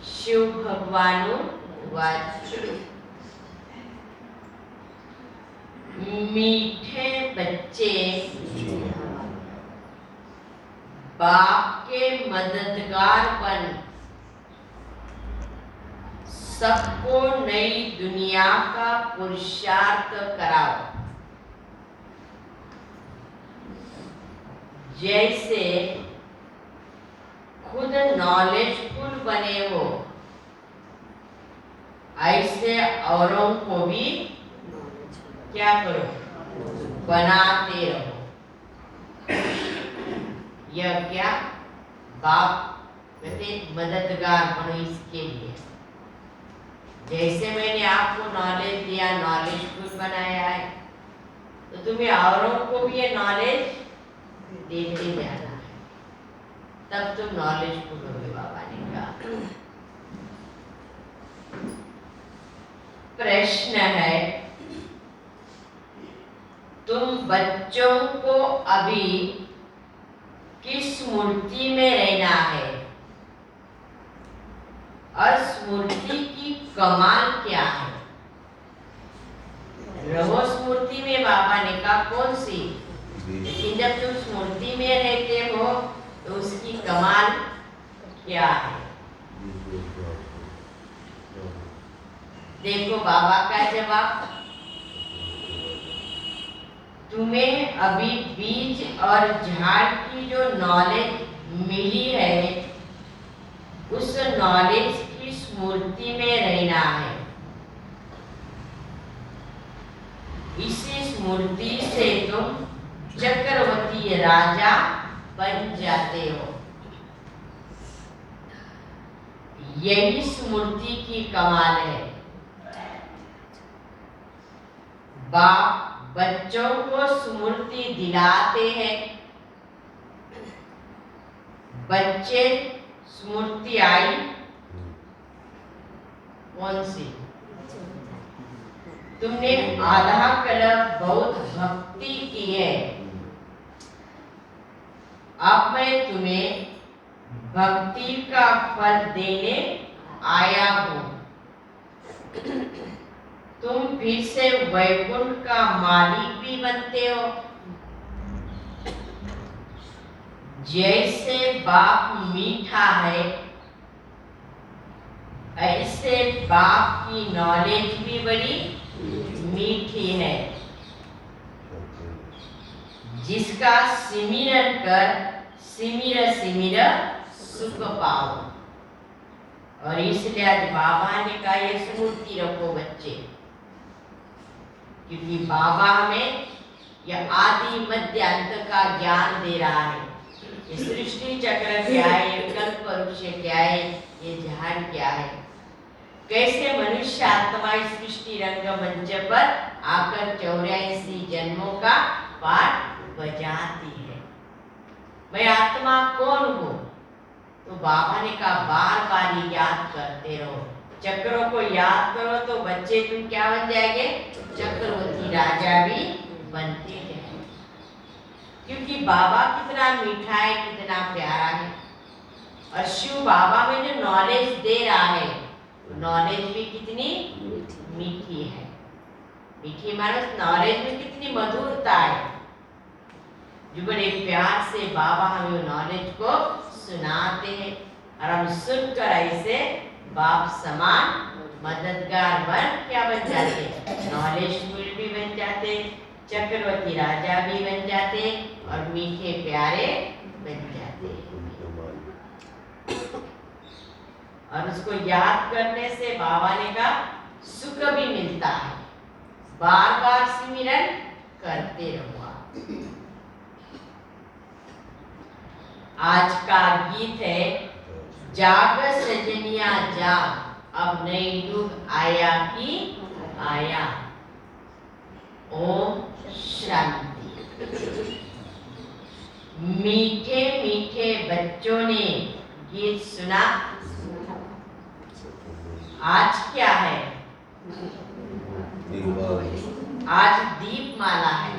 Shiv भगवानु watch. मीठे बच्चे बाप के मददगार बन सबको नई दुनिया का पुरुषार्थ कराओ। जैसे खुद नॉलेजफुल बने हो, ऐसे औरों को भी क्या करो, बनाते रहो। यह क्या, बाप कहते मददगार बनो इसके लिए। जैसे मैंने आपको नॉलेज दिया, नॉलेजफुल बनाया है, तो तुम्हें औरों को भी ये नॉलेज देते जाना है, तब तुम नॉलेजफुल होगे। बाबा ने कहा। प्रश्न है, तुम बच्चों को अभी किस मूर्ति में रहना है और स्मृति की कमाल क्या है? रहो स्मृति में, बाबा ने कहा कौन सी, लेकिन जब तुम स्मृति में रहते हो तो उसकी कमाल क्या है? देखो बाबा का जवाब, तुम्हें अभी बीज और झाड़ की जो नॉलेज मिली है, उस नॉलेज की स्मृति में रहना है। इसी स्मृति से तुम चक्रवर्ती राजा बन जाते हो। यही स्मृति की कमाल है। बाप बच्चों को स्मृति दिलाते हैं। बच्चे स्मृति आई कौन सी, तुमने आधा कल्प बहुत भक्ति की है, अब मैं तुम्हें भक्ति का फल देने आया हूँ। तुम फिर से वैकुंठ का मालिक भी बनते हो। जैसे बाप मीठा है, ऐसे बाप की नॉलेज भी बड़ी मीठी है। जिसका सिमरन कर सिमिर सिमिर सुख पाओ। और इसलिए आज बाबा ने कहा ये स्मृति रखो बच्चे, क्योंकि बाबा हमें यह आदि मध्य अंत का ज्ञान दे रहा है। ये सृष्टि चक्र क्या है, ये कल्प वृक्ष क्या है, ये झाड़ क्या है, कैसे मनुष्य आत्मा इस सृष्टि रंग मंच पर आकर 84 जन्मों का पाठ बजाती है। मैं आत्मा कौन हूँ? तो बाबा ने कहा बार बार याद करते रहो, चक्रों को याद करो तो बच्चे तुम क्या बन जाएंगे, चक्रवर्ती राजा भी बनते हैं। क्योंकि बाबा कितना मीठा है, कितना प्यारा है। और शिव बाबा में जो नॉलेज दे रहा है, नॉलेज भी कितनी मीठी है। मीठी मानो नॉलेज में कितनी मधुरता है, जो बड़े प्यार से बाबा हमें नॉलेज को सुनाते हैं। और हम सुनकर ऐसे बाप समान मददगार बन क्या बन जाते, नॉलेजफुल भी बन जाते, चक्रवर्ती राजा भी बन जाते और मीठे प्यारे बन जाते। और उसको याद करने से बाबा ने कहा सुख भी मिलता है। बार बार सिमरन करते रहो। आज का गीत है जाग सजनिया जाग, अब नई युग आया कि आया। ओम शांति। मीठे मीठे बच्चों ने गीत सुना। आज क्या है, आज दीपमाला है।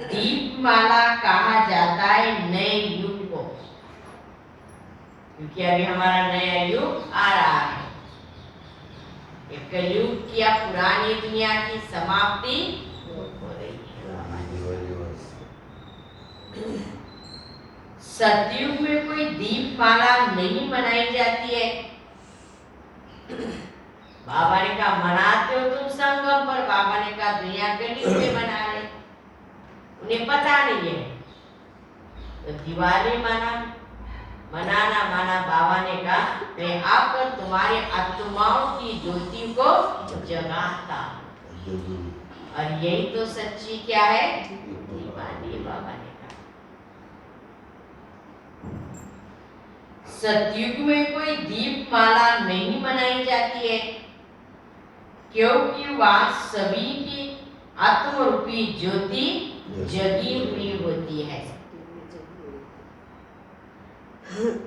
दीपमाला कहा जाता है नए युग को। क्योंकि अभी हमारा नया युग आ रहा है। ये कलयुग की या पुरानी दुनिया की समाप्ति हो रही है। सतयुग में कोई दीपमाला नहीं मनाई जाती है। बाबा ने कहा मनाते हो तुम संगम पर, बाबा ने कहा दुनिया कलयुग में मना रहे, उन्हें पता नहीं है। तो दिवाली मनाना माना बाबा ने कहा मैं आकर तुम्हारी आत्माओं की ज्योति को जगाता हूं। और यही तो सच्ची क्या है, दिवाली। बाबा ने कहा सतयुग में कोई दीपमाला नहीं मनाई जाती है, क्योंकि वहां सभी की आत्मरूपी ज्योति जगी हुई होती है।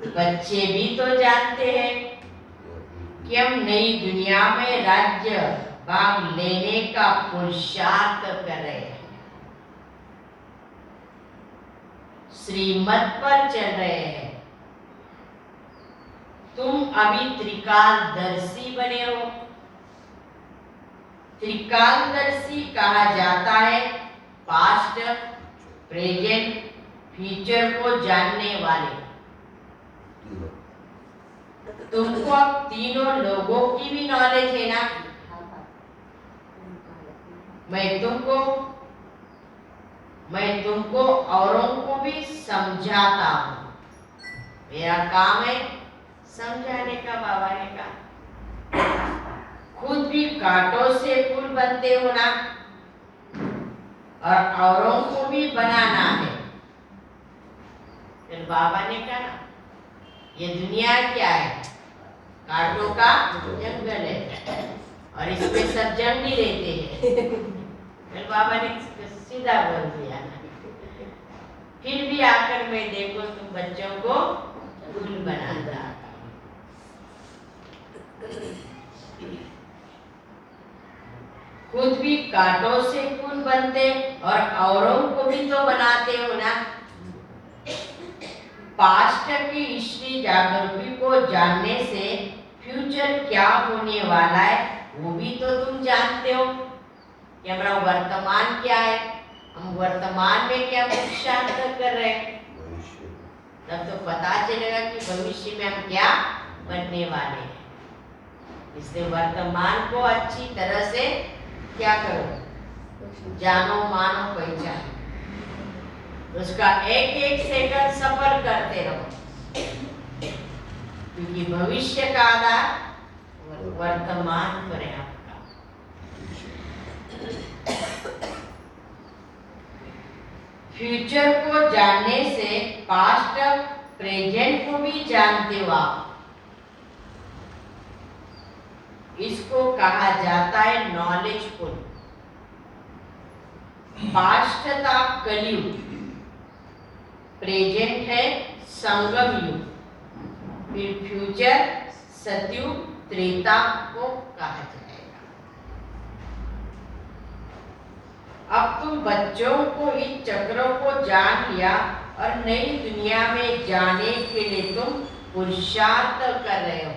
बच्चे भी तो जानते हैं कि हम नई दुनिया में राज्य भाग लेने का पुरुषार्थ कर रहे हैं, श्रीमत पर चल रहे हैं। तुम अभी त्रिकालदर्शी बने हो। त्रिकालदर्शी कहा जाता है पास्ट, प्रेजेंट, फ्यूचर को जानने वाले। तुमको अब तीनों लोगों की भी नॉलेज है ना। मैं तुमको औरों को भी समझाता हूँ। मेरा काम है समझाने का। बाबा ने कहा खुद भी कांटों से फूल बनते हो ना, और औरों को भी बनाना है। फिर बाबा ने कहा ये दुनिया क्या है, कांटों का जंगल है, और इसमें सब जंगली रहते हैं। फिर बाबा ने सीधा बोल दिया फिर भी आकर मैं देखो तुम बच्चों को फूल बनाता। खुद भी कांटों से फूल बनते और औरों को भी तो बनाते हो ना। पास्ट की ईश्वरी जागृति को जानने से फ्यूचर क्या होने वाला है वो भी तो तुम जानते हो कि हमारा वर्तमान क्या है, हम वर्तमान में क्या पुरुषार्थ कर रहे हैं। तब तो पता चलेगा कि भविष्य में हम क्या बनने वाले हैं। इसलिए वर्तमान को अच्छी तरह से क्या करो, जानो मानो पहचानो, उसका एक एक सेकंड सफर करते रहो, क्योंकि भविष्य का आधार वर्तमान पर है आपका। फ्यूचर को जानने से पास्ट प्रेजेंट को भी जानते हो आप। इसको कहा जाता है नॉलेजफुल। पास्ट था कलयुग, प्रेजेंट है संगम युग, फिर फ्यूचर सतयुग त्रेता को कहा जाएगा। अब तुम बच्चों को इन चक्रों को जान लिया और नई दुनिया में जाने के लिए तुम पुरुषार्थ कर रहे हो,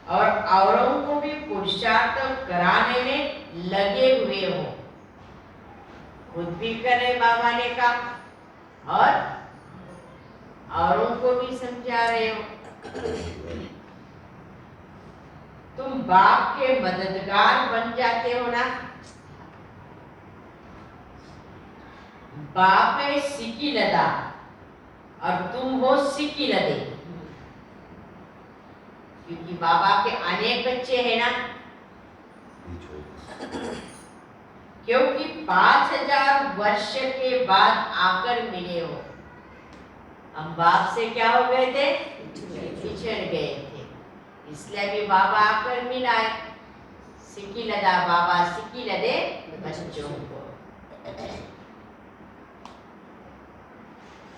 और औरों को भी पुरुषार्थ कराने में लगे हुए हो। खुद भी करे बाबा ने कहा, और औरों को भी समझा रहे हो। तुम बाप के मददगार बन जाते हो ना। बाप है सिकी लदा और तुम हो सिकी लदे, क्योंकि बाबा के अनेक बच्चे हैं ना। क्योंकि 5000 वर्ष के बाद आकर मिले हो। हम बाप से क्या हो गए थे, बिछड़ गए थे, इसलिए भी बाबा आकर मिला है। सिकी लदा बाबा सिकी लदे बच्चों को।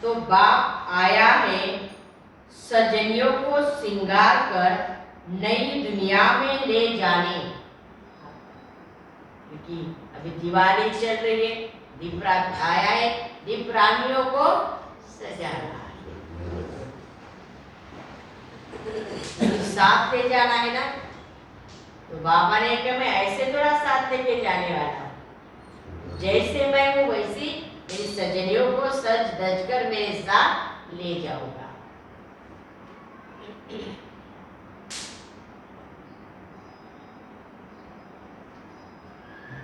तो बाप आया है सजनियों को सिंगार कर नई दुनिया में ले जाने, क्योंकि अभी दिवाली चल रही है, दीप आया है, दीप रानियों को सजा रहा है। ले जाना है ना। तो बाबा ने कहा मैं ऐसे थोड़ा साथ लेके जाने वाला हूँ, जैसे मैं हूँ वैसी मेरी सजनियों को सज धज कर मेरे साथ ले जाऊंगा।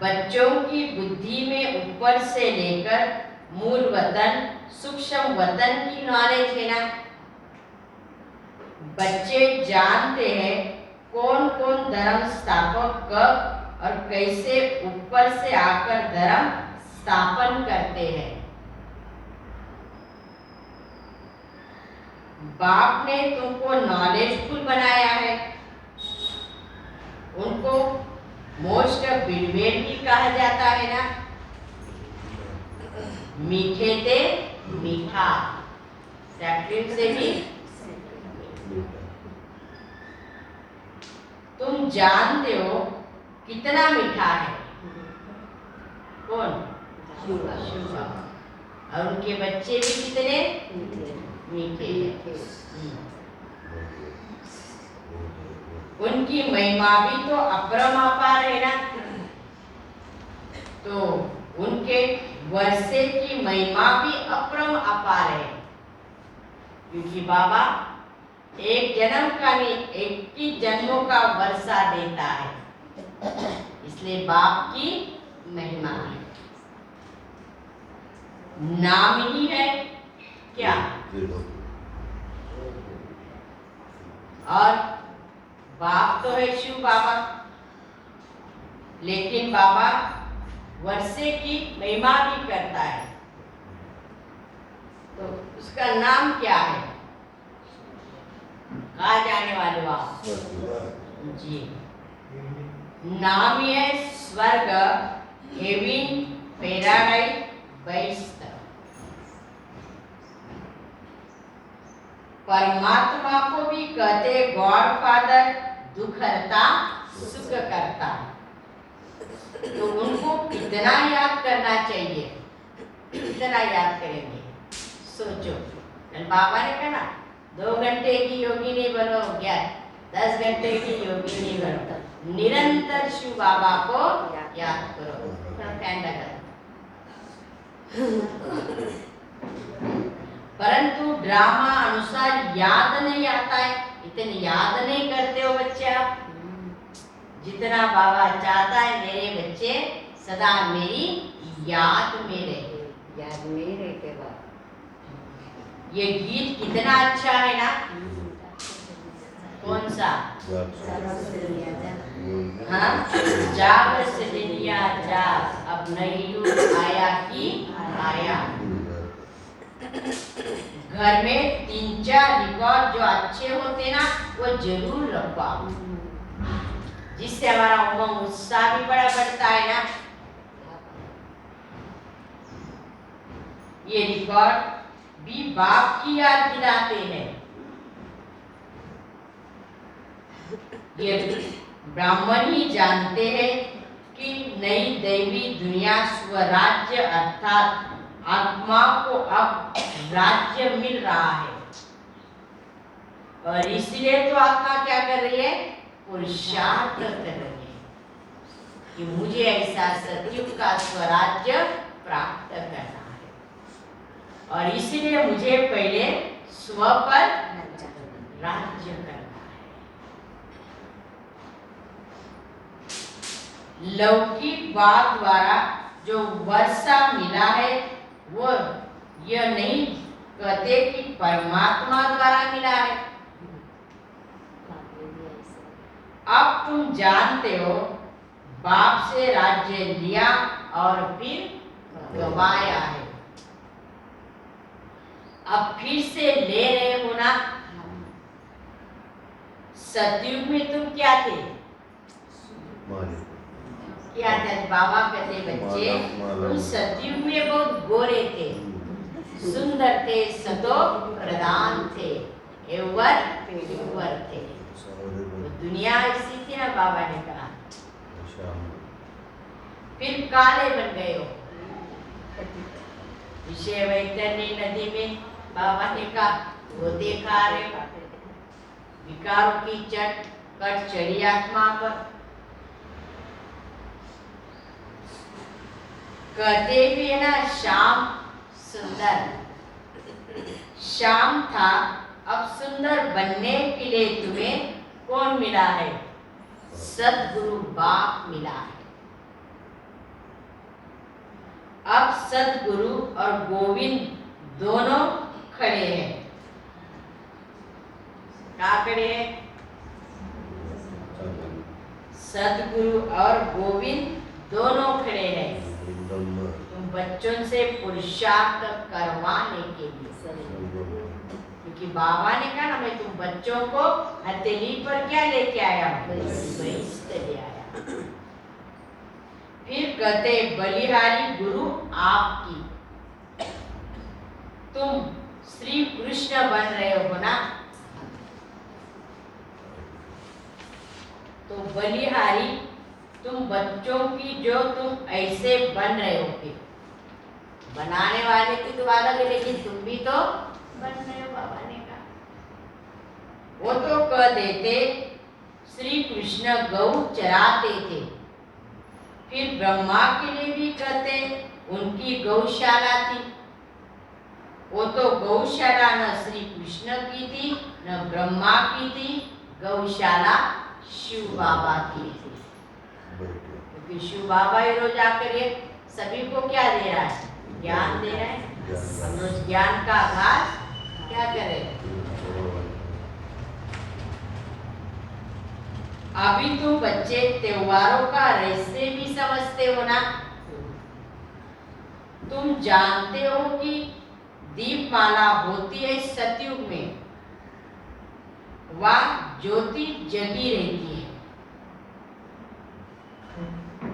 बच्चों की बुद्धि में ऊपर से लेकर मूल वतन सूक्ष्म वतन की नॉलेज है ना। बच्चे जानते हैं कौन कौन धर्म स्थापक कब और कैसे ऊपर से आकर धर्म स्थापन करते हैं। बाप ने तुमको नॉलेजफुल बनाया है। उनको मोस्ट बिडवेल भी कहा जाता है ना। मीठे थे मीठा, सैक्रिन से भी। तुम जानते हो कितना मीठा है कौन? शिव बाबा। और उनके बच्चे भी कितने मीठे हैं। उनकी महिमा भी तो अपरंपार है ना। तो उनके वर्षे की महिमा भी अपरंपार है, क्योंकि बाबा एक जन्म का नहीं 21 जन्मों का वर्षा देता है, इसलिए बाप की महिमा है। नाम ही है क्या? और बाप तो है शिव बाबा, लेकिन बाबा वर्षे की महिमा भी करता है। तो उसका नाम क्या है? कहा जाने वाले बाप जी, नाम है स्वर्ग, हेवन, पैराडाइज, वैष्णव। परमात्मा को भी कहते गॉड फादर, दुख हरता सुख करता। तो उनको कितना याद करना चाहिए, कितना याद करेंगे सोचो। बाबा ने कहा 2 घंटे की योगिनी बनो, 10 घंटे की योगिनी बनो, निरंतर शिव बाबा को याद करो। परंतु ड्रामा अनुसार याद नहीं आता है। इतनी याद नहीं करते हो बच्चे आप, जितना बाबा चाहता है मेरे बच्चे सदा मेरी याद में रहे। याद में रहते बाबा। ये गीत कितना अच्छा है ना। कौन सा? हाँ, जाग से दुनिया जाग, अब नई युग आया की आया। घर में 3-4 रिकॉर्ड जो अच्छे होते ना वो जरूर रखो, जिससे हमारा उमंग उत्साह भी बड़ा बढ़ता है ना। ये रिकॉर्ड भी बाप की याद दिलाते हैं। ये ब्राह्मण ही जानते हैं कि नई दैवी दुनिया स्वराज्य अर्थात आत्मा को अब राज्य मिल रहा है, और इसलिए तो आत्मा क्या कर रही है? पुरुषार्थ कर रही है कि मुझे ऐसा सतयुग का स्वराज्य प्राप्त करना है, और इसलिए मुझे पहले स्व पर राज्य करना है। लौकिक बात द्वारा जो वर्षा मिला है वो यह नहीं कहते कि परमात्मा द्वारा मिला है। अब तुम जानते हो बाप से राज्य लिया और फिर गवाया है, अब फिर से ले रहे हो ना। सतयुग में तुम क्या थे? क्या थे? बाबा कहते बच्चे तुम सतयुग में बहुत गोरे थे, सुंदर थे, सतो प्रधान थे, एवर थे। दुनिया ऐसी थी ना, बाबा ने कहा। फिर काले बन गए हो। विषय वैतरणी नदी में बाबा ने कहा वो देखा रहे विकारों की चट कट चढ़ी आत्मा पर। कहते भी है ना, श्याम सुंदर, श्याम था, अब सुंदर बनने के लिए तुम्हें कौन मिला है? सद्गुरु बाप मिला है। अब सद्गुरु और गोविंद दोनों खड़े हैं। कहाँ खड़े हैं? सद्गुरु और गोविंद दोनों खड़े हैं तुम बच्चों से पुरुषार्थ करवाने के लिए। क्योंकि बाबा ने कहा ना, मैं तुम बच्चों को हथेली पर क्या लेके आया हूँ? बहिष्ठ ले आया। फिर कहते बलिहारी गुरु आपकी, तुम श्री कृष्ण बन रहे हो ना, तो बलिहारी तुम बच्चों की जो तुम ऐसे बन रहे हो, कि बनाने वाले की तो अलग है, लेकिन तुम भी तो बन रहे हो। बाबा ने कहा वो तो कह देते श्री कृष्ण गौ चराते थे, फिर ब्रह्मा के लिए भी कहते उनकी गौशाला थी। वो तो गौशाला न श्री कृष्ण की थी न ब्रह्मा की थी, गौशाला शिव बाबा की थी। क्योंकि शिव बाबा ही रोज आकर ये सभी को क्या दे रहा है? ज्ञान दे रहा है। हम रोज ज्ञान का आभास क्या करें? अभी तुम बच्चे त्योहारों का रहस्य भी समझते हो ना। तुम जानते हो कि दीपमाला होती है सतयुग में, वह ज्योति जगी रहती है।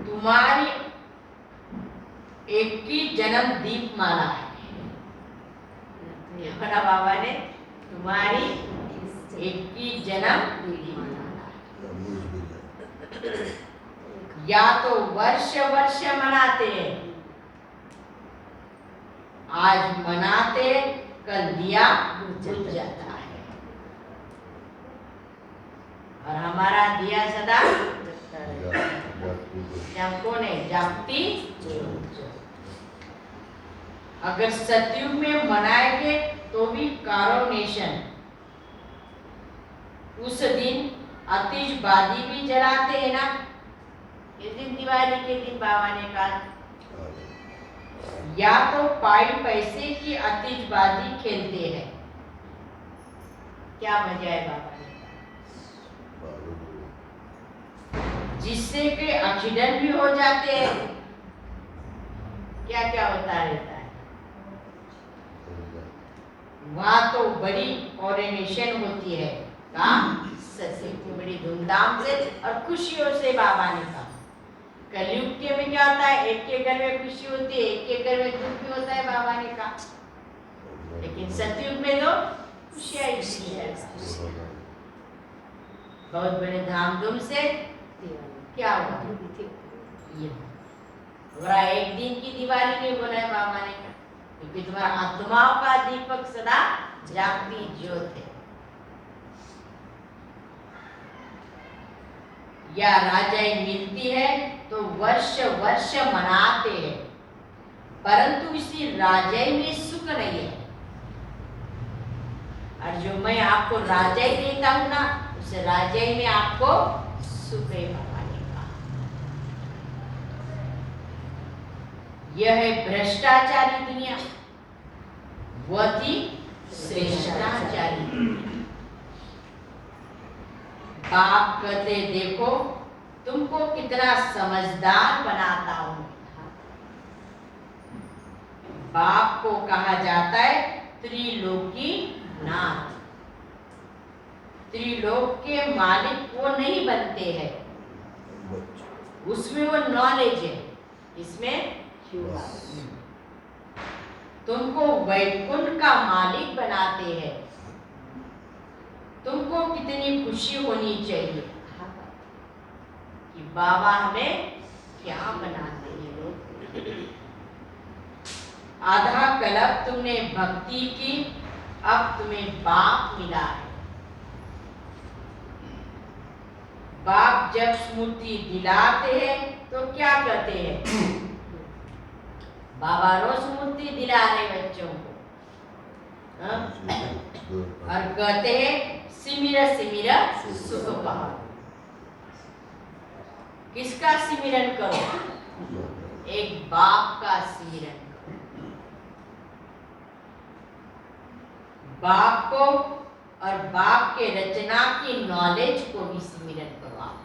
तुम्हारी 21 जन्म दीपमाला है। बड़ा बाबा ने तुम्हारी 21 जन्म दीपमाला, या तो वर्ष वर्ष मनाते हैं, आज मनाते कल दिया बुझ जाता है, और हमारा दिया सदा कौन है? जागती ज्योत। अगर सतयुग में मनाएंगे तो भी कारोनेशन, उस दिन आतिशबाजी भी जलाते हैं ना। इस दिन दिवाली के दिन बाबा ने कहा, या तो पाई पैसे की आतिशबाजी खेलते हैं। क्या मजा है बाबा ने कहा, जिससे कि एक्सीडेंट भी हो जाते हैं। क्या क्या होता रहता है वहां, तो बड़ी कोऑर्डिनेशन होती है काम सत्य बड़ी धूमधाम से और खुशियों से। बाबा ने कहा कलयुग के में क्या होता है? एक के घर में खुशी होती है, एक के घर में दुख भी होता है। बाबा ने कहा लेकिन सतयुग में तो खुशियां ही है। बहुत बड़े धामधूम से क्या हुआ ये, तुम्हारा एक दिन की दिवाली नहीं बोला है बाबा ने कहा, क्योंकि तुम्हारा आत्माओं का दीपक सदा जागती ज्योत है। या राजाई मिलती है तो वर्ष वर्ष मनाते हैं, परंतु इसी राजाई में सुख नहीं है। और जो मैं आपको राजाई देता हूं ना, उस राजाई में आपको सुख है। बाबा ने कहा यह है भ्रष्टाचारी दुनिया, वह थी श्रेष्ठाचारी दुनिया। बाप कहते देखो तुमको कितना समझदार बनाता हूं। बाप को कहा जाता है त्रिलोकी नाथ। त्रिलोक के मालिक वो नहीं बनते हैं, उसमें वो नॉलेज है। इसमें तुमको वैकुंठ का मालिक बनाते हैं। तुमको कितनी खुशी होनी चाहिए कि बाबा हमें क्या बनाते हैं। लोग आधा कल्प तुमने भक्ति की, अब तुम्हें बाप मिला है। बाप जब स्मृति दिलाते हैं तो क्या कहते हैं? बाबा रोज स्मृति दिला रहे बच्चों को, हाँ? और कहते हैं सिमिर सिमिर सुख पाओ। किसका सिमरन करो? एक बाप का सिमरन करो। बाप को और बाप के रचना की नॉलेज को भी सिमरन करो आप।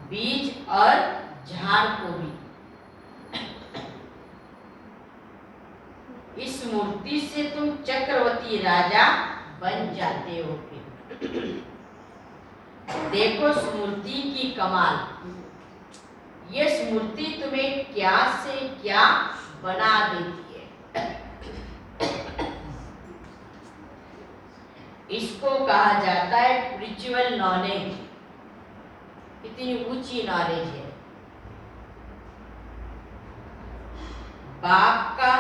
बीज और झाड़ को भी। इस मूर्ति से तुम चक्रवर्ती राजा बन जाते हो। फिर देखो स्मृति की कमाल। ये स्मृति तुम्हें क्या से क्या बना देती है। इसको कहा जाता है स्पिरिचुअल नॉलेज। कितनी ऊंची नॉलेज है। बाप का,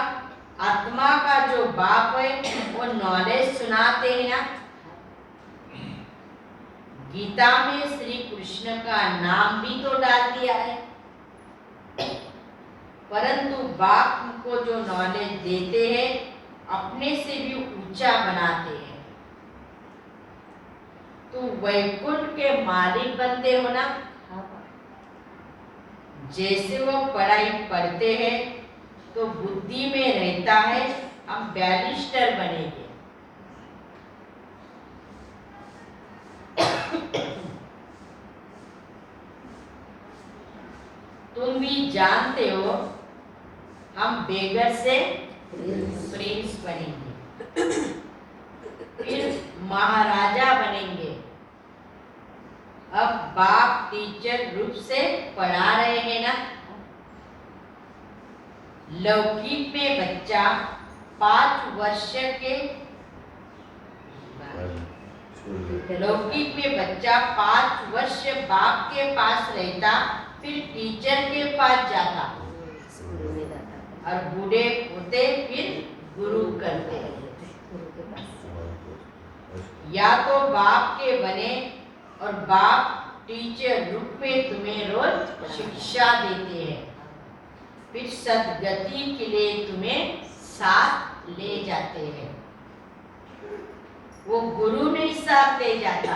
आत्मा का जो बाप है वो नॉलेज सुनाते हैं ना। गीता में श्री कृष्ण का नाम भी तो डाल दिया है, परंतु बाप को जो नॉलेज देते हैं अपने से भी ऊंचा बनाते हैं। तो वैकुंठ के मालिक बनते हो ना। जैसे वो पढ़ाई पढ़ते हैं तो बुद्धि में रहता है हम बैरिस्टर बनेंगे। तुम भी जानते हो हम बेगर से प्रिंस बनेंगे, फिर महाराजा बनेंगे। अब बाप टीचर रूप से पढ़ा रहे हैं ना। लौकिक में बच्चा 5 वर्ष के लौकिक में बच्चा 5 वर्ष बाप के पास रहता, फिर टीचर के पास जाता और बूढ़े होते फिर गुरु करते। या तो बाप के बने और बाप टीचर रूप में तुम्हें रोज शिक्षा देते हैं, फिर सदगति के लिए तुम्हें साथ ले जाते हैं। वो गुरु नहीं साथ ले जाता,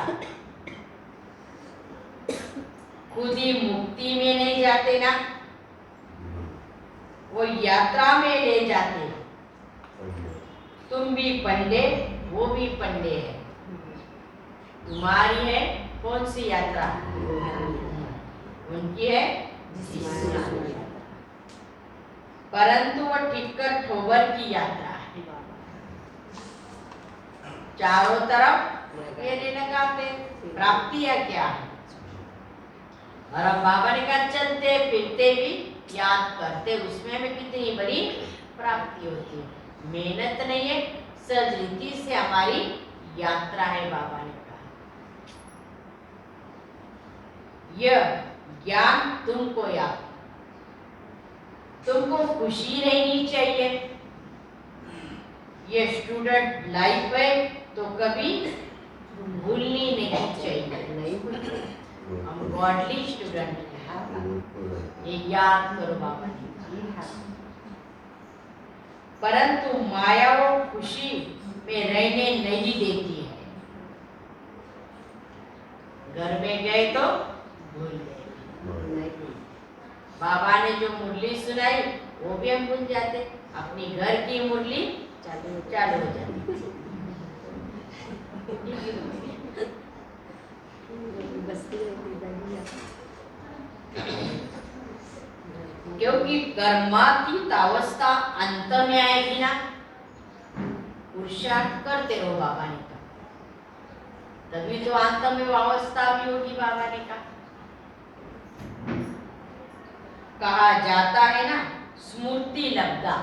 खुद ही मुक्ति में नहीं जाते ना, वो यात्रा में ले जाते। तुम भी पंडे, वो भी पंडे है। तुम्हारी है कौन सी यात्रा? उनकी है, परंतु वो टिक्कर ठोबर की यात्रा है। चारों तरफ ये लगाते, प्राप्तियां क्या है। और अब बाबा ने कहा चलते फिरते भी याद करते, उसमें भी कितनी बड़ी प्राप्ति होती है। मेहनत नहीं है, सहज रीति से हमारी यात्रा है। बाबा ने कहा यह ज्ञान तुमको याद, तुमको खुशी रहनी चाहिए। ये स्टूडेंट लाइफ है तो कभी भूलनी नहीं चाहिए। हम गॉडली स्टूडेंट हैं, ये याद करो बाबा ने। परंतु माया वो खुशी में रहने नहीं देती है। घर में गए तो भूल गए। बाबा ने जो मुरली सुनाई वो भी हम भूल जाते, अपनी घर की मुरली चालू हो जाती। क्योंकि कर्मातीत अवस्था अंत में आएगी ना। पुरुषार्थ करते रहो बाबा ने कहा, तभी तो अंत में वो अवस्था भी होगी। बाबा ने कहा जाता है ना, स्मृति लब्धा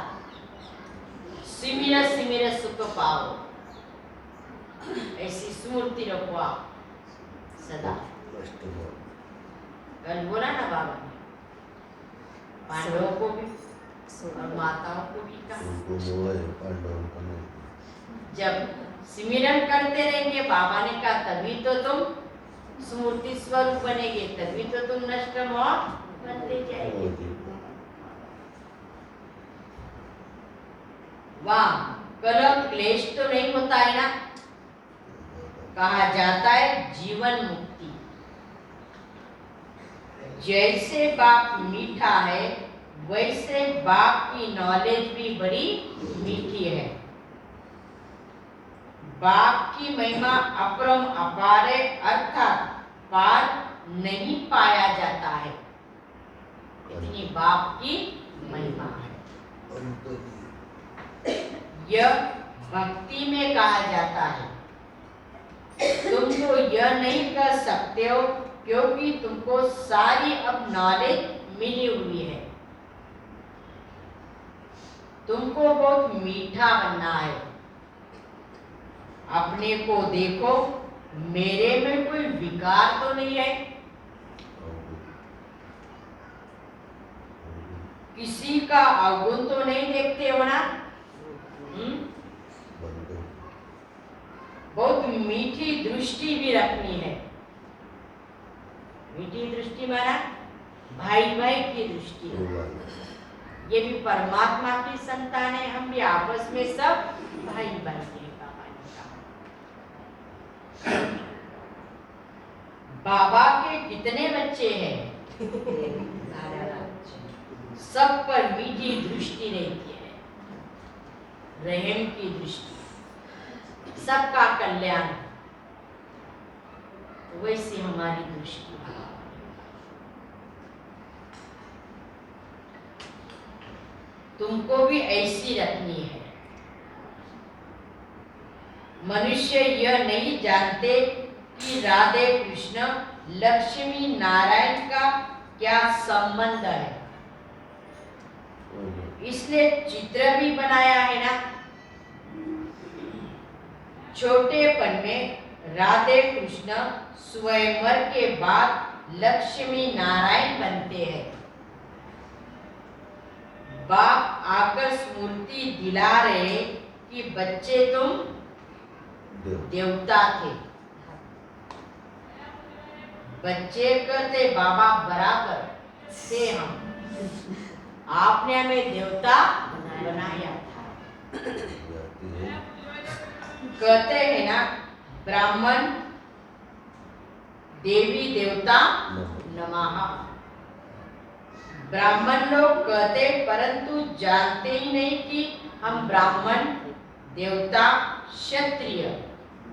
सिमिर सिमिर सुख पाओ। ऐसी स्मृति रखो आप सदा। कल बोला ना बाबा ने, पांडवों को भी और माताओं को भी कहा जब सिमरन करते रहेंगे, बाबा ने कहा तभी तो तुम स्मूर्ति स्वरूप बनेंगे, तभी तो तुम नष्ट मोह बनते जाएंगे। वाह, कलह क्लेश तो नहीं होता है ना। कहा जाता है जीवन मुक्ति। जैसे बाप मीठा है, वैसे बाप की नॉलेज भी बड़ी मीठी है। बाप की महिमा अपरम अपार है, अर्थात पार नहीं पाया जाता है। इतनी बाप की महिमा है। यह भक्ति में कहा जाता है। तुम तो यह नहीं कर सकते हो क्योंकि तुमको सारी अब नॉलेज मिली हुई है। तुमको बहुत मीठा बनना है। अपने को देखो, मेरे में कोई विकार तो नहीं है। किसी का अवगुण तो नहीं देखते हो ना। बहुत मीठी दृष्टि भी रखनी है। मीठी दृष्टि माना भाई भाई की दृष्टि। ये भी परमात्मा की संतान है, हम भी आपस में सब भाई भाई के। बाबा के कितने बच्चे हैं? सब पर मीठी दृष्टि रहती है, रहम की दृष्टि, सबका कल्याण। वैसी हमारी दृष्टि तुमको भी ऐसी रखनी है। मनुष्य यह नहीं जानते कि राधे कृष्ण लक्ष्मी नारायण का क्या संबंध है, इसलिए चित्र भी बनाया है ना। छोटेपन में राधे कृष्ण स्वयंवर के बाद लक्ष्मी नारायण बनते हैं। बाप आकर स्मृति दिला रहे कि बच्चे तुम देवता थे। बच्चे कहते बाबा बराबर से हम, आपने हमें देवता बनाया था। कहते हैं ना, ब्राह्मण देवी देवता नमः। ब्राह्मण लोग कहते परंतु जानते ही नहीं कि हम ब्राह्मण, देवता, क्षत्रिय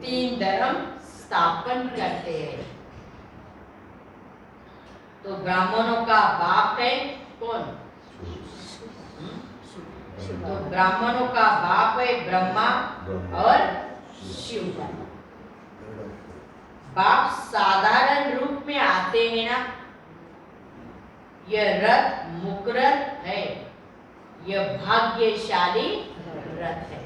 तीन धर्म स्थापन करते हैं। तो ब्राह्मणों का बाप है कौन? तो ब्राह्मणों का बाप है ब्रह्मा और शिव। बाप साधारण रूप में आते हैं ना। यह रथ मुकरत है, यह भाग्यशाली रथ है।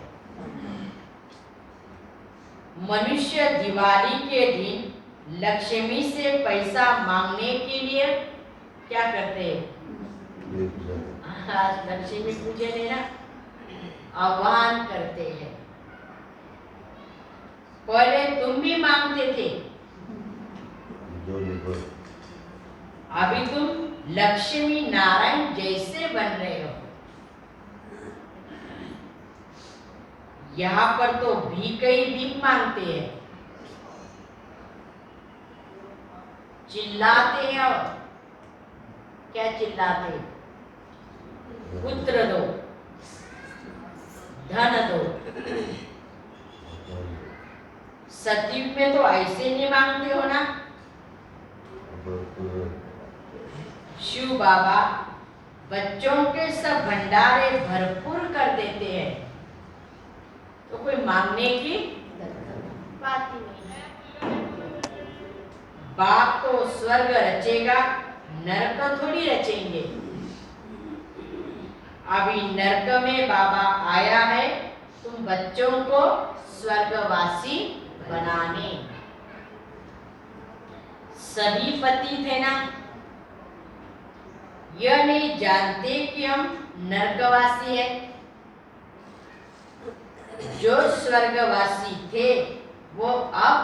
मनुष्य दिवाली के दिन लक्ष्मी से पैसा मांगने के लिए क्या करते हैं? लक्ष्मी पूजन है ना, आह्वान करते हैं। पहले तुम भी मांगते थे, अभी तुम लक्ष्मी नारायण जैसे बन रहे हो। यहाँ पर तो भीख ही भीख मांगते हैं, चिल्लाते हैं। और क्या चिल्लाते हैं? पुत्र दो, धन दो। सतयुग में तो ऐसे नहीं मांगते हो ना। शिव बाबा बच्चों के सब भंडारे भरपूर कर देते हैं, तो कोई मांगने की बात ही नहीं। बाप तो स्वर्ग रचेगा, नरक थोड़ी रचेंगे। अभी नरक में बाबा आया है तुम बच्चों को स्वर्गवासी बनाने। सभी पति थे ना, यह नहीं जानते कि हम नरकवासी हैं। जो स्वर्गवासी थे वो अब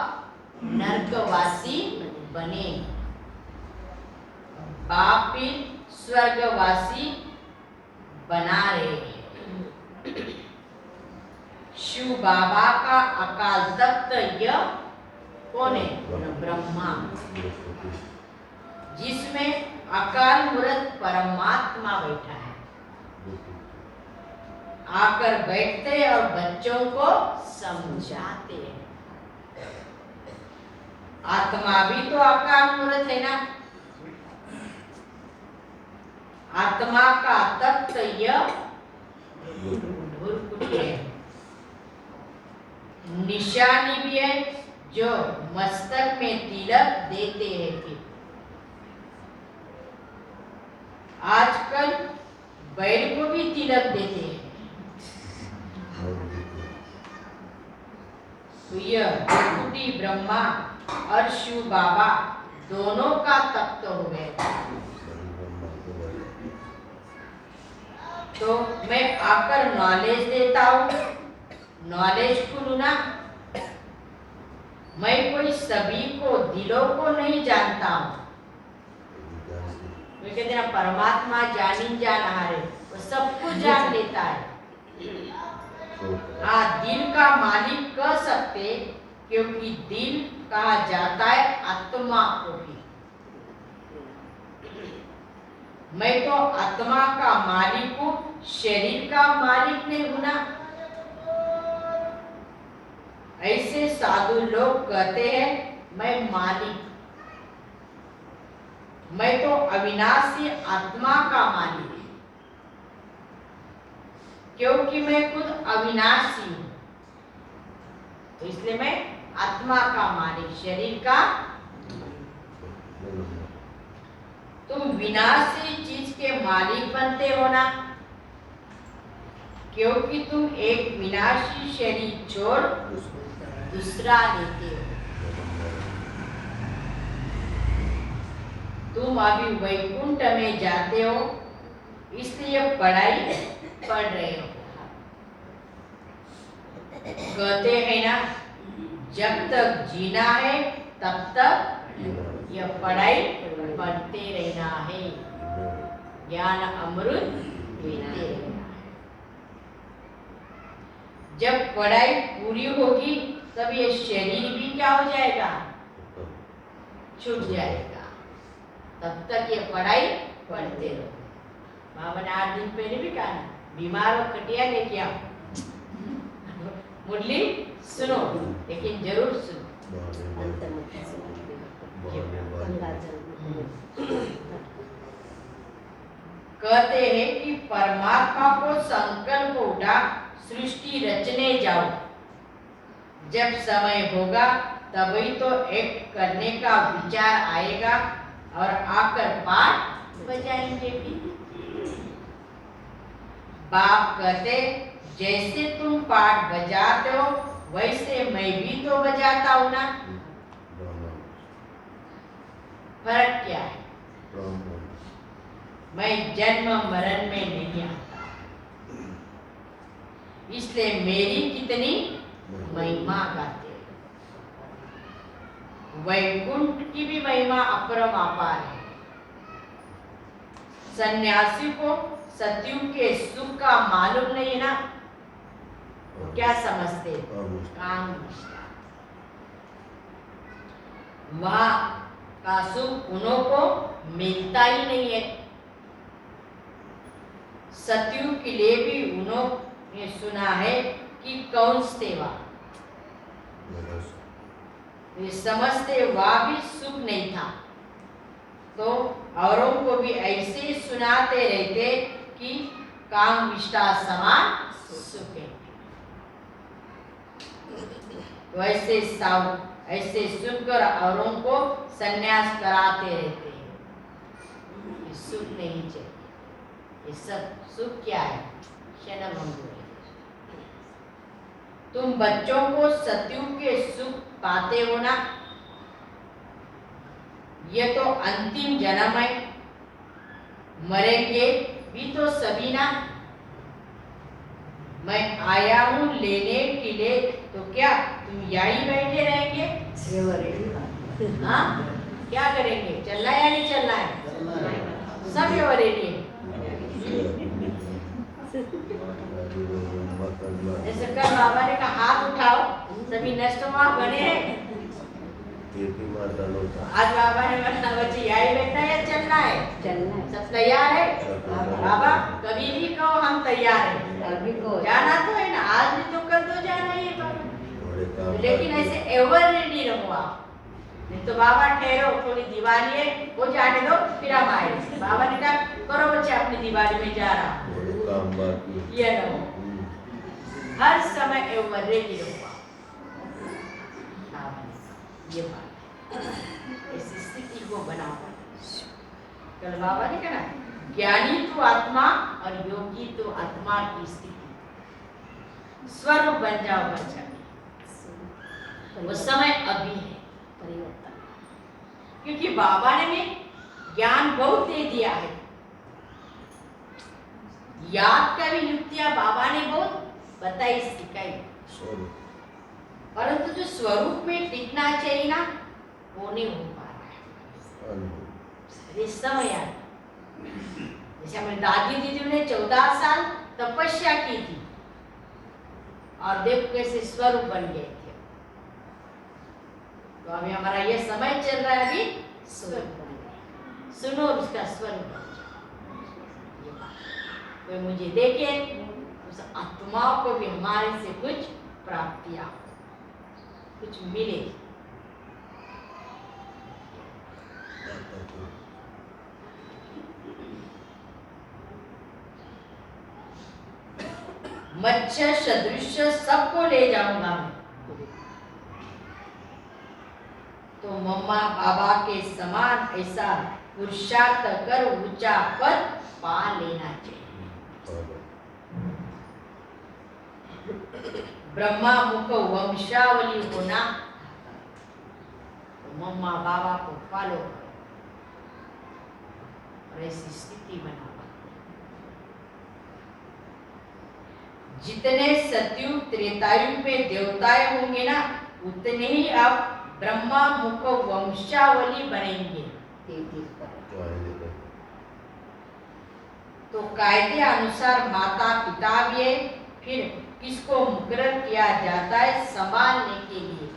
नरकवासी बने। पापी स्वर्गवासी बना रहे हैं। शिव बाबा का अकाल तख्त यह कौन है? ब्रह्मा, जिसमें अकाल मूर्त परमात्मा बैठा है। आकर बैठते और बच्चों को समझाते हैं। आत्मा भी तो अकाल मूर्त है ना। आत्मा का तत्व यह धूर्त है। निशानी भी है जो मस्तक में तिलक देते हैं कि आजकल बैल को भी तिलक देते हैं। तो यह त्रिपुटी ब्रह्मा और शिव बाबा दोनों का तत्व हो गया। तो मैं आकर नॉलेज देता हूँ, नॉलेज को ना, मैं कोई सभी को दिलों को नहीं जानता हूँ। कहते हैं परमात्मा जानी जान हारे, वो सबको जान लेता है। हाँ, दिल का मालिक कह सकते, क्योंकि दिल कहा जाता है आत्मा को भी। मैं तो आत्मा का मालिक हूँ, शरीर का मालिक नहीं हूं ना। ऐसे साधु लोग कहते हैं मैं मालिक, मैं तो अविनाशी आत्मा का मालिक, क्योंकि मैं खुद अविनाशी हूं, तो इसलिए मैं आत्मा का मालिक, शरीर का। तुम विनाशी चीज के मालिक बनते हो ना, क्योंकि तुम एक विनाशी शरीर छोड़ दूसरा लेते हो। तुम अभी वैकुंठ में जाते हो, इसलिए पढ़ाई पढ़ रहे हो। कहते हैं ना, जब तक जीना है तब तक यह पढ़ाई पढ़ते रहना है, ज्ञान अमृत पीते रहना है। जब पढ़ाई पूरी होगी तब ये शरीर भी क्या हो जाएगा? छूट जाएगा। तब तक ये पढ़ाई पढ़ते रहो। बाबा ने 8 दिन पहले भी कहा, बीमार हो खटिया लेके आओ, मुरली सुनो, लेकिन जरूर सुनो। कहते हैं कि परमात्मा को संकल्प उठा सृष्टि रचने जाओ, जब समय होगा तभी तो एक करने का विचार आएगा और आकर पाठ बजाएंगे भी। बाप कहते, जैसे तुम पाठ बजाते हो वैसे मैं भी तो बजाता हूं ना। फर्क क्या है? मैं जन्म मरण में नहीं आता, इसलिए मेरी कितनी महिमा गाते। वैकुंठ की भी महिमा अपरमापार है। सन्यासी को सतयुग के सुख का मालूम नहीं ना, क्या समझते? काम वहां का सुख उन्हों को मिलता ही नहीं है। सतयुग के लिए भी उन्होंने सुना है कि कौन सेवा, ये समझते वह भी सुख नहीं था, तो औरों को भी ऐसे ही सुनाते रहते कि काम विष्टा समान सुख है। तो ऐसे सुनकर औरों को संन्यास कराते रहते हैं। ये सुख नहीं चाहिए। ये सब सुख क्या है? क्षणभंगुर है। तुम बच्चों को सतयुग के सुख पाते हो ना, ये तो अंतिम जन्म है, मरेंगे भी तो सभी ना। मैं आया हूँ लेने के लिए, तो क्या तुम यहीं बैठे रहेंगे? ये वरेली बात। हाँ, क्या करेंगे? चलना है या नहीं चलना है? सब ये वरेली है। जैसे कल बाबा ने कहा हाथ उठाओ, सभी नष्ट बने हैं। आज बाबा ने बोला बच्चे यहीं बैठना है या चलना है? चलना है। सब तैयार है? बाबा कभी भी कहो हम तैयार हैं। अभी को जाना तो है ना, आज नहीं तो कल तो जाना ही है बाबा। लेकिन ऐसे एवर रेडी रहो आप। नहीं तो बाबा ठहरो, थोड़ी दिवाली है वो जाने दो, फिर हम आए। बाबा ने कहा करो बच्चे अपनी दिवाली में जा रहा हूँ, ये ना हो। हर समय एवर रेडी रहो आप। ये बात ऐसी स्थिति को बनाओ। कल बाबा ने कहा ज्ञानी तो आत्मा और योगी तो आत्मा की स्थिति, स्वरूप बन जाओ बच्चा। वो समय अभी है परिवर्तन, क्योंकि बाबा ने में ज्ञान बहुत दे दिया है। याद का भी युक्तियां बाबा ने बहुत बताई सिखाई, परंतु जो स्वरूप में टिकना चाहिए ना वो नहीं हो पा रहा है। ये समय याद, जैसे हमारी दादी दीदी ने 14 साल तपस्या की थी और देव कैसे स्वरूप बन गए थे। तो अभी हमारा ये समय चल रहा है, अभी स्वरूप बन गया। सुनो उसका स्वरूप बन जाओ। ये बात कोई मुझे देखे, उस आत्माओं को भी हमारे से कुछ प्राप्तियां, कुछ मिले। मच्छर सदृश सबको ले जाऊंगा मैं, तो मम्मा बाबा के समान ऐसा पुरुषार्थ कर ऊंचा पद पा लेना चाहिए। ब्रह्मा मुख वंशावली होना, तो मम्मा बाबा को फॉलो करो और ऐसी स्थिति बनाओ। जितने सतयुग त्रेतायुग में देवताएं होंगे ना, उतने ही आप ब्रह्मा मुख वंशावली बनेंगे। तो कायदे अनुसार माता पिता भी है, फिर किसको मुकर्रर किया जाता है संभालने के लिए।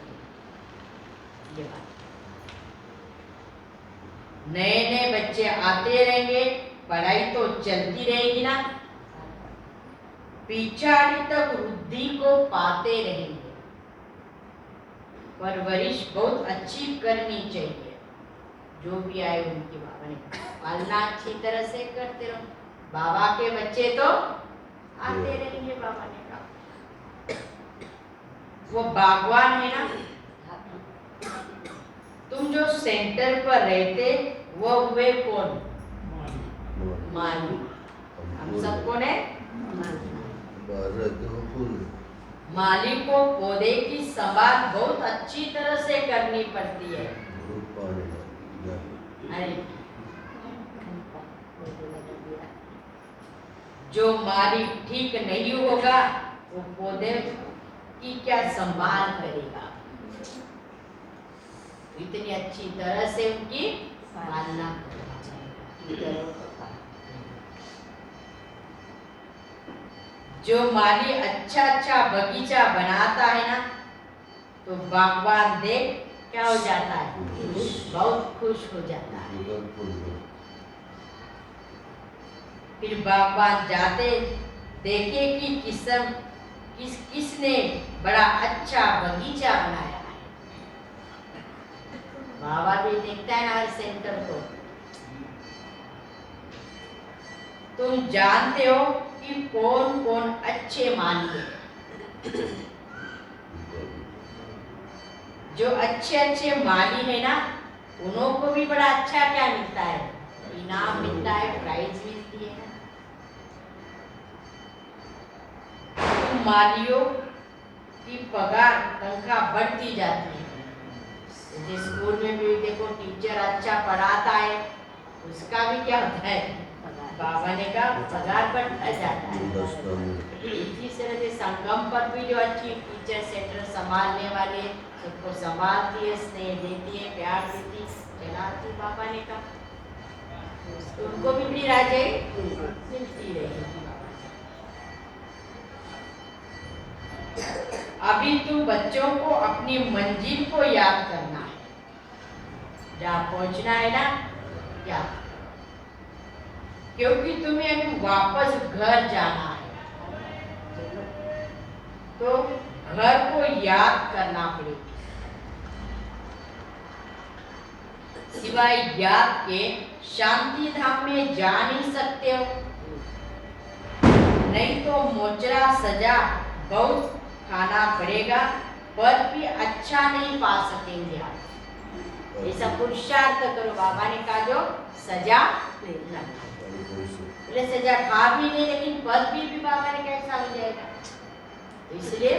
ये बात, नए नए बच्चे आते रहेंगे, पढ़ाई तो चलती रहेगी ना, पिछाड़ी तक वृद्धि को पाते रहेंगे। परवरिश बहुत अच्छी करनी चाहिए, जो भी आए उनकी बाबा ने पालना अच्छी तरह से करते रहो। बाबा के बच्चे तो आते रहेंगे, बाबा ने कहा। वो बागवान है ना, तुम जो सेंटर पर रहते वो हुए कौन? माली। हम सबको ने माली को पौधे की संभाल बहुत अच्छी तरह से करनी पड़ती है। अरे जो माली ठीक नहीं होगा वो पौधे की क्या संभाल करेगा? इतनी अच्छी तरह से उनकी पालना करना चाहिए। जो माली अच्छा अच्छा बगीचा बनाता है ना, तो बागवान देख क्या हो जाता है? बहुत खुश हो जाता है। फिर बागवान जाते देखे कि किसने बड़ा अच्छा बगीचा बनाया है। बाबा भी देखता है ना हर सेंटर को। तुम जानते हो कि कौन कौन अच्छे माली है? जो अच्छे अच्छे माली है ना, उन्हों को भी बड़ा अच्छा क्या मिलता है? इनाम मिलता है, प्राइज मिलती है। तुम मालियों की पगार तनख्वाह बढ़ती जाती है। जैसे स्कूल में भी देखो टीचर अच्छा पढ़ाता है, उसका भी क्या होता है? बाबा ने कहा पगार बढ़ता जाता है। इसी तरह से संगम पर भी जो अच्छी टीचर सेंटर संभालने वाले सबको संभालती है, स्नेह देती है, प्यार देती, चलाती, बाबा ने कहा तो उनको भी अपनी राजे मिलती रहेगी। अभी तुम बच्चों को अपनी मंजिल को याद करना है, जहाँ पहुंचना है ना याद, क्योंकि तुम्हें अभी वापस घर जाना है, तो घर को याद करना पड़ेगा। सिवाय याद के शांति धाम में जा नहीं सकते हो, नहीं तो मोचरा सजा बहुत खाना पड़ेगा, पद भी अच्छा नहीं पा सकेंगे आप। ऐसा पुरुषार्थ करो, बाबा ने कहा जो सजा नहीं, बोले सजा खा भी नहीं लेकिन पद भी बाबा ने कैसा हो जाएगा। तो इसलिए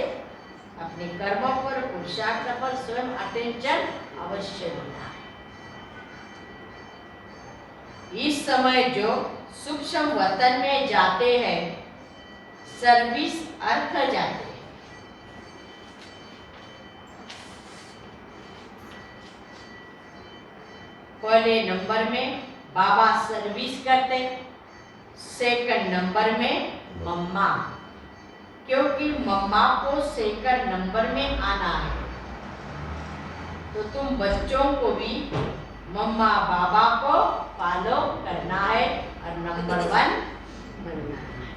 अपने कर्मों पर, पुरुषार्थ पर स्वयं अटेंशन अवश्य देना है। इस समय जो सूक्ष्म वतन में जाते हैं, सर्विस अर्थ जाते हैं। पहले नंबर में बाबा सर्विस करते, सेकंड नंबर में मम्मा, क्योंकि मम्मा को सेकंड नंबर में आना है, तो तुम बच्चों को भी मम्मा बाबा को फॉलो करना है और नंबर 1 बनना है।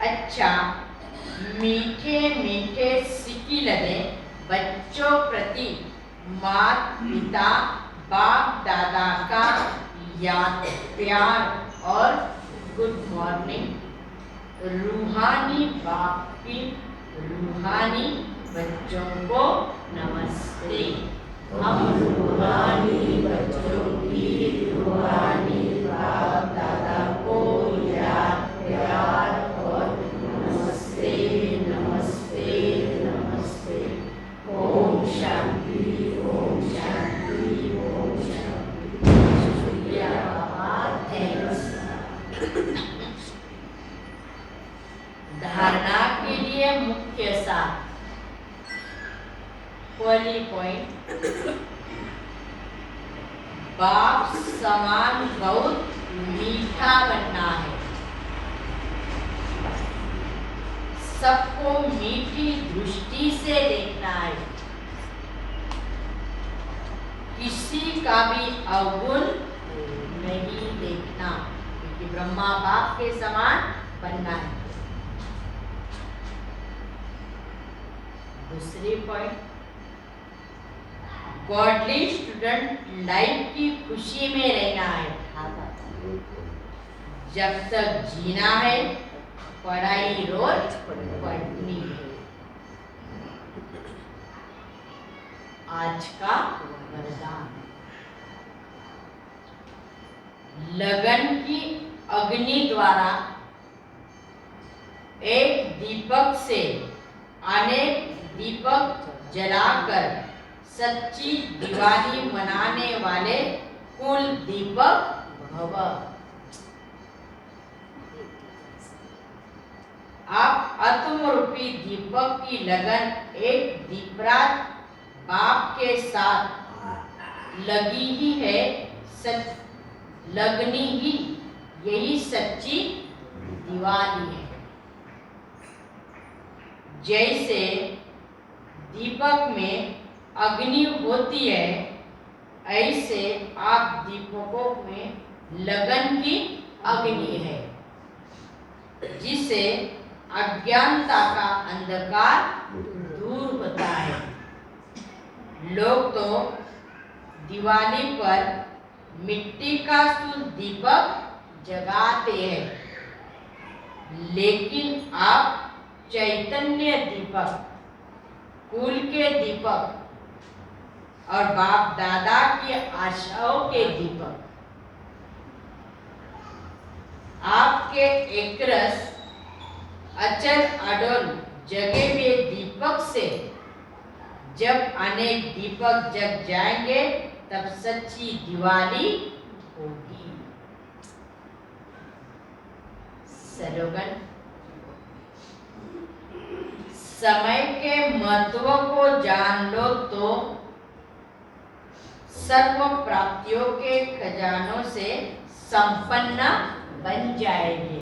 अच्छा, मीठे मीठे सिक्की लगे बच्चों प्रति माता पिता बाप दादा का याद, प्यार और गुड मॉर्निंग। रूहानी बाप की रूहानी बच्चों को नमस्ते। हम रूहानी बच्चों की रूहानी बाप दादा को याद, प्यार और नमस्ते नमस्ते नमस्ते। ओम शांति, ओम शांति, ओम शांति। शुक्रिया बाबा, थैंक्स। धारणा के लिए मुख्य सार, पहली पॉइंट, बाप समान बहुत मीठा बनना है, सबको मीठी दृष्टि से देखना है, किसी का भी अवगुण नहीं देखना, क्योंकि ब्रह्मा बाप के समान बनना है। दूसरी पॉइंट, गॉडली स्टूडेंट लाइफ की खुशी में रहना है, जब तक जीना है पढ़ाई रोज पढ़नी है। आज का वरदान, लगन की अग्नि द्वारा एक दीपक से अनेक दीपक जलाकर सच्ची दिवाली मनाने वाले कुल दीपक भव। आप आत्म रूपी दीपक की लगन एक दीपराज बाप के साथ लगी ही है, लगनी ही यही सच्ची दिवाली है। जैसे दीपक में अग्नि होती है, ऐसे आप दीपकों में लगन की अग्नि है, जिससे अज्ञानता का अंधकार दूर होता है। लोग तो दिवाली पर मिट्टी का शुद्ध दीपक जगाते हैं, लेकिन आप चैतन्य दीपक, कुल के दीपक और बाप दादा की आशाओं के दीपक, आपके एकरस अचल अडोल जगे हुए दीपक से जब अनेक दीपक जग जाएंगे, तब सच्ची दिवाली होगी। स्लोगन, समय के महत्व को जान लो तो सर्व प्राप्तियों के खजानों से संपन्न बन जाएंगे।